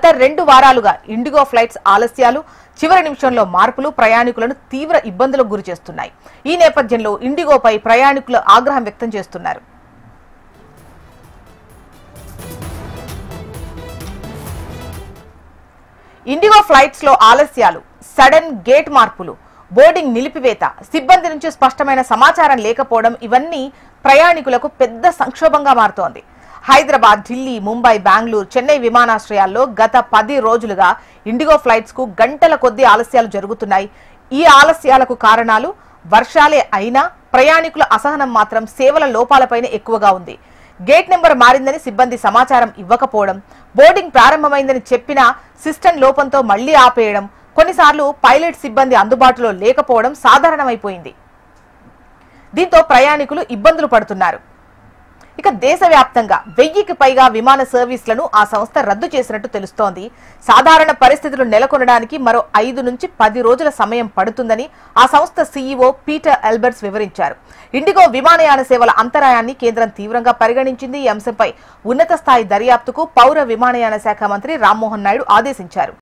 గత 2 వారాలుగా IndiGo flights ఆలస్యాలు, చివరి నిమిషంలో మార్పులు ప్రయాణికులను తీవ్ర ఇబ్బందులకు గురిచేస్తున్నాయి. ఈ నేపథ్యంలో ఇండిగోపై ప్రయాణికులు ఆగ్రహం వ్యక్తం చేస్తున్నారు. ఇండిగో ఫ్లైట్స్ లో ఆలస్యాలు, సడన్ గేట్ మార్పులు, బోర్డింగ్ నిలిపివేత, సిబ్బంది నుంచి స్పష్టమైన సమాచారం లేకపోవడం ఇవన్నీ ప్రయాణికులకు పెద్ద సంక్షోభంగా మారుతోంది. హైదరాబాద్, ఢిల్లీ, ముంబై, బెంగళూరు, చెన్నై విమానాశ్రయాల్లో గత 10 రోజులుగా ఇండిగో ఫ్లైట్స్ కు గంటల కొద్దీ ఆలస్యాలు జరుగుతున్నాయి. ఈ ఆలస్యాలకు కారణాలు వర్షాలే అయినా ప్రయాణికుల అసహనం మాత్రం సేవల లోపాలపైనే ఎక్కువగా ఉంది. గేట్ నెంబర్ మారిందని సిబ్బంది సమాచారం ఇవ్వకపోవడం, బోర్డింగ్ ప్రారంభమైందని చెప్పినా సిస్టమ్ లోపంతో మళ్లీ ఆపేయడం, కొన్నిసార్లు పైలట్ సిబ్బంది అందుబాటులో లేకపోవడం సాధారణమైపోయింది. దీంతో ప్రయాణికులు ఇబ్బందులు పడుతున్నారు. ఇక దేశవ్యాప్తంగా 1000కి పైగా విమాన సర్వీసులను ఆ సంస్థ రద్దు చేసినట్టు తెలుస్తోంది. సాధారణ పరిస్థితులు నెలకొనడానికి మరో 5 నుంచి 10 రోజుల సమయం పడుతుందని ఆ సంస్థ సీఈఓ పీటర్ ఎల్బర్ట్స్ వివరించారు. ఇండిగో విమానయాన సేవల అంతరాయాన్ని కేంద్రం తీవ్రంగా పరిగణించింది. ఈ అంశంపై ఉన్నత స్థాయి దర్యాప్తుకు పౌర విమానయాన శాఖ మంత్రి రామ్మోహన్ నాయుడు ఆదేశించారు.